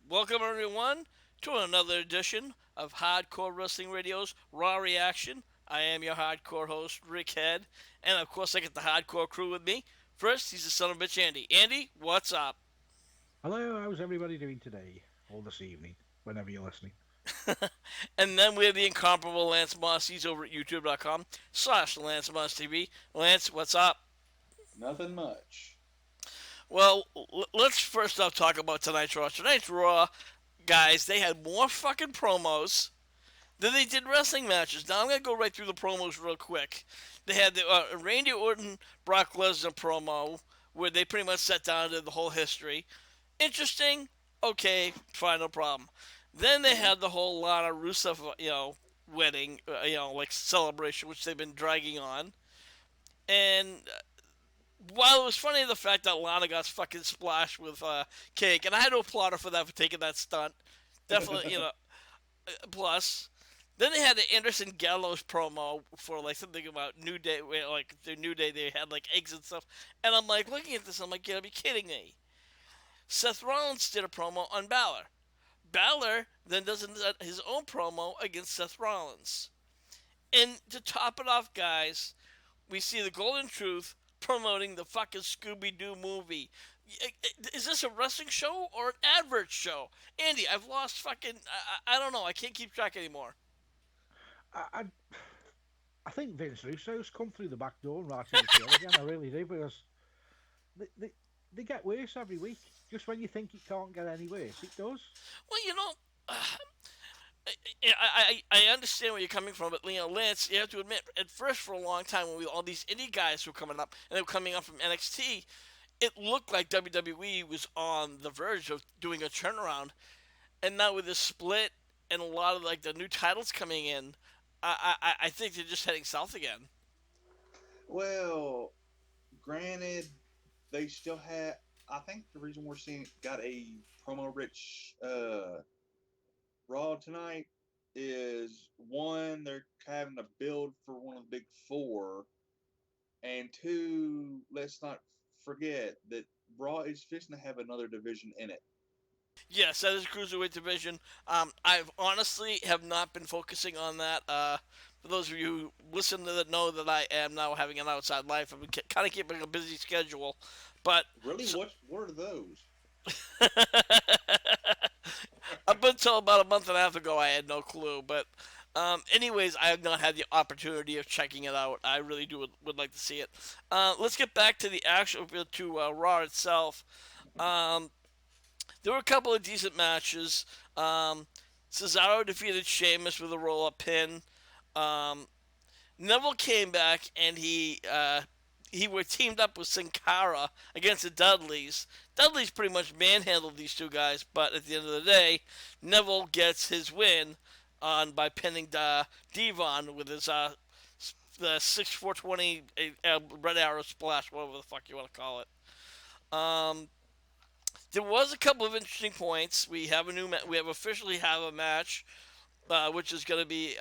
Welcome everyone to another edition of Hardcore Wrestling Radio's Raw Reaction. I am your hardcore host, Rick Head, and of course I get the hardcore crew with me. First, he's the son of a bitch, Andy. Andy, what's up? Hello, how's everybody doing today or this evening, whenever you're listening? And then we have the incomparable Lance Moss. He's over at youtube.com/Lance Moss TV. Lance, what's up? Nothing much. Well, let's first off talk about tonight's Raw. Tonight's Raw, guys, they had more fucking promos than they did wrestling matches. Now I'm gonna go right through the promos real quick. They had the Randy Orton Brock Lesnar promo where they pretty much sat down and did the whole history. Interesting. Okay, fine, no problem. Then they had the whole Lana Rusev, wedding, like celebration, which they've been dragging on. And while it was funny the fact that Lana got fucking splashed with cake, and I had to applaud her for that for taking that stunt. Definitely, plus. Then they had the Anderson Gallows promo for like something about New Day, where like their New Day, they had like eggs and stuff, and I'm like looking at this, I'm like, you gotta be kidding me. Seth Rollins did a promo on Balor. Balor then does his own promo against Seth Rollins. And to top it off, guys, we see the Golden Truth promoting the fucking Scooby Doo movie. Is this a wrestling show or an advert show? Andy, I've lost fucking. I don't know. I can't keep track anymore. I, I, I think Vince Russo's come through the back door and writing the show again. I really do because they, they, they get worse every week. Just when you think it can't get any worse, it does. Well, I understand where you're coming from, but Lance, you have to admit, at first for a long time when all these indie guys were coming up and they were coming up from NXT, it looked like WWE was on the verge of doing a turnaround, and now with this split and a lot of like the new titles coming in, I think they're just heading south again. Well, granted, they still have. I think the reason we're seeing got a promo rich Raw tonight is one, they're having to build for one of the big four, and two, let's not forget that Raw is fixing to have another division in it. Yes, that is cruiserweight division. I've honestly have not been focusing on that. For those of you who listen to that know that I am now having an outside life. I've been kind of keeping a busy schedule, but Really, so, what are those? up until about a month and a half ago, I had no clue. But anyways, I have not had the opportunity of checking it out. I really would like to see it. Let's get back to the actual to Raw itself. Um, there were a couple of decent matches. Cesaro defeated Sheamus with a roll up pin. Um, Neville came back and he were teamed up with Sin Cara against the Dudleys. Dudleys pretty much manhandled these two guys, but at the end of the day, Neville gets his win on by pinning Devon with his the 6 420 red arrow splash, whatever the fuck you want to call it. Um, there was a couple of interesting points. We have officially have a match, which is going to be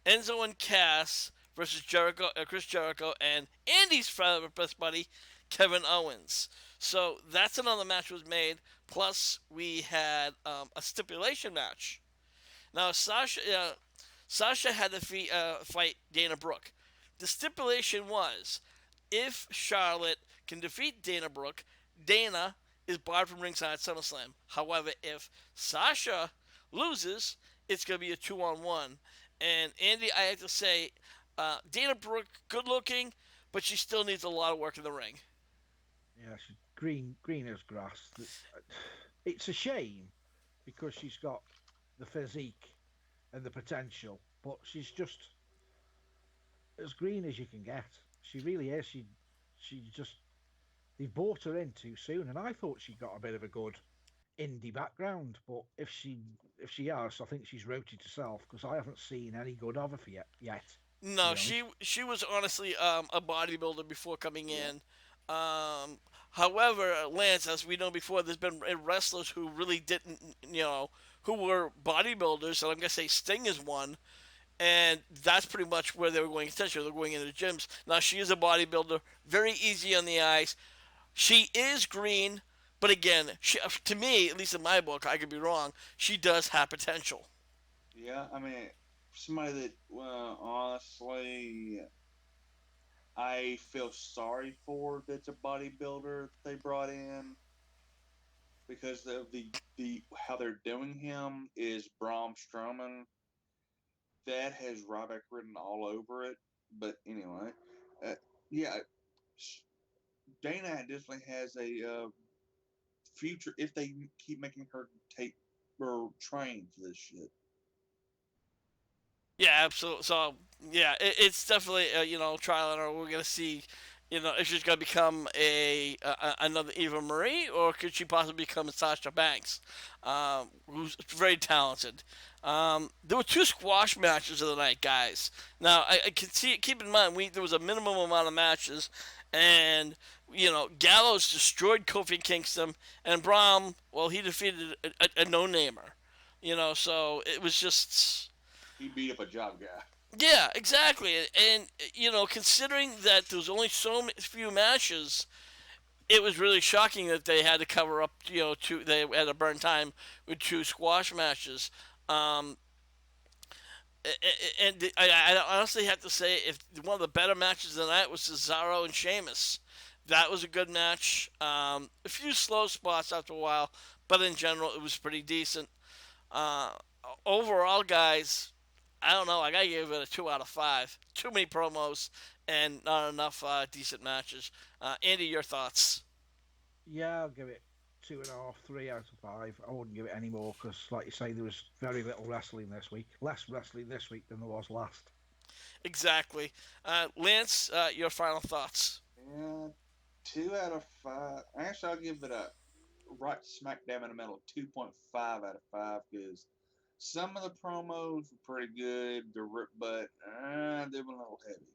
Enzo and Cass versus Chris Jericho, and Andy's best buddy, Kevin Owens. So that's another match was made. Plus, we had a stipulation match. Now, Sasha had to fight Dana Brooke. The stipulation was if Charlotte can defeat Dana Brooke, Dana is barred from ringside at SummerSlam. However, if Sasha loses, it's going to be a 2-on-1. And Andy, I have to say, Dana Brooke, good looking, but she still needs a lot of work in the ring. Yeah, she's green as grass. It's a shame because she's got the physique and the potential, but she's just as green as you can get. She really is. She just they bought her in too soon, and I thought she got a bit of a good indie background. But if she has, I think she's wrote it herself because I haven't seen any good of her for yet. To No, be honest, she was honestly a bodybuilder before coming Yeah. in. Um, However, Lance, as we know before, there's been wrestlers who really didn't, who were bodybuilders, and I'm gonna say Sting is one, and that's pretty much where they were going. Essentially, they're going into the gyms. Now she is a bodybuilder, very easy on the eyes. She is green, But again, to me, at least in my book, I could be wrong. She does have potential. Yeah, I mean, somebody that, well, honestly, I feel sorry for that's a bodybuilder that they brought in because of the how they're doing him is Braun Strowman. That has Ryback written all over it. But anyway, uh, yeah, Dana definitely has a future if they keep making her take or train for this shit. Yeah, absolutely. So yeah, it's definitely trial and error. We're gonna see, if she's gonna become another Eva Marie, or could she possibly become Sasha Banks, who's very talented. There were two squash matches of the night, guys. Now I can see. Keep in mind, there was a minimum amount of matches, and Gallows destroyed Kofi Kingston, and Braun, well, he defeated a no-namer. So it was just. He beat up a job guy. Yeah, exactly. And considering that there was only few matches, it was really shocking that they had to cover up. They had to burn time with two squash matches. Um, and I honestly have to say, if one of the better matches of the night was Cesaro and Sheamus, that was a good match. A few slow spots after a while, but in general, it was pretty decent. Uh, Overall, guys, I don't know. I gotta give it a 2 out of 5. Too many promos and not enough decent matches. Andy, your thoughts? Yeah, I'll give it 2.5, 3 out of 5. I wouldn't give it any more because, like you say, there was very little wrestling this week. Less wrestling this week than there was last. Exactly. Lance, your final thoughts? Yeah, 2 out of 5. Actually, I'll give it a right smack dab in the middle, 2.5 out of 5 because some of the promos were pretty good, but they were a little heavy.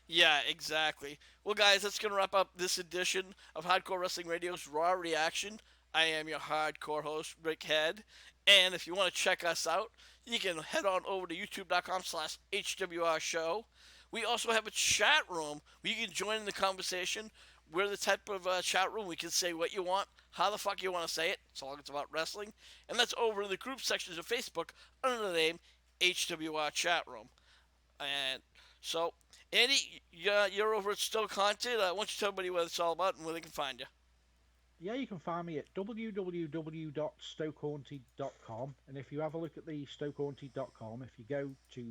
Yeah, exactly. Well, guys, that's going to wrap up this edition of Hardcore Wrestling Radio's Raw Reaction. I am your hardcore host, Rick Head. And if you want to check us out, you can head on over to youtube.com/HWR Show. We also have a chat room where you can join in the conversation. We're the type of chat room we can say what you want, how the fuck you want to say it, so long as it's about wrestling. And that's over in the group sections of Facebook under the name HWR Chat Room. And so, Andy, you're over at Stoke Haunted. Why don't you tell everybody what it's all about and where they can find you? Yeah, you can find me at www.stokehaunted.com. And if you have a look at the stokehaunted.com, if you go to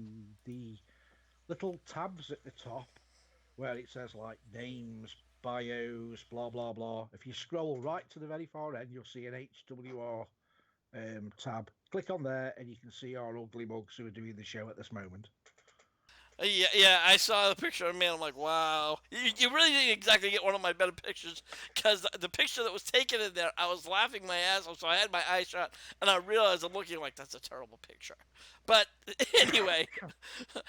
the little tabs at the top where it says like names, bios, blah, blah, blah, if you scroll right to the very far end, you'll see an HWR tab. Click on there and you can see our ugly mugs who are doing the show at this moment. Yeah, I saw the picture of me and I'm like, wow. You really didn't exactly get one of my better pictures because the picture that was taken in there, I was laughing my ass off, so I had my eyes shut and I realized I'm looking like that's a terrible picture. But anyway,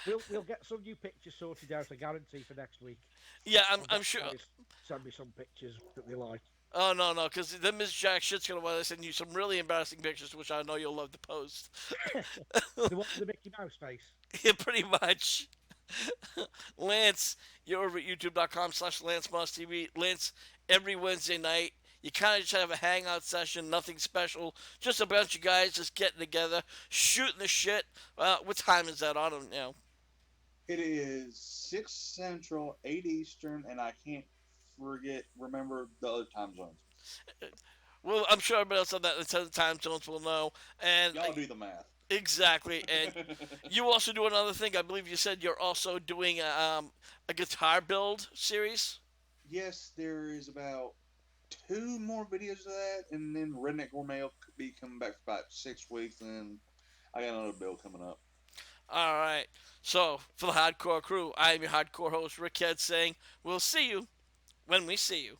We'll get some new pictures sorted out, I guarantee, for next week. yeah, I'll I'm get sure. guys send me some pictures that they like. Oh no, because the Miss Jack shit's gonna want to send you some really embarrassing pictures, which I know you'll love to post. The one with the Mickey Mouse face. Yeah, pretty much. Lance, you're over at youtube.com/LanceMossTV. Lance, every Wednesday night, you kind of just have a hangout session, nothing special. Just a bunch of guys just getting together, shooting the shit. What time is that on? It is 6 Central, 8 Eastern, and I can't remember the other time zones. Well, I'm sure everybody else on that the time zones will know. And Y'all do the math. exactly. And you also do another thing. I believe you said you're also doing a guitar build series. Yes, there is about 2 more videos of that, and then Redneck Gourmet will be coming back for about 6 weeks, and then I got another bill coming up. All right. So, for the Hardcore Crew, I am your hardcore host, Rick Head, saying, we'll see you when we see you.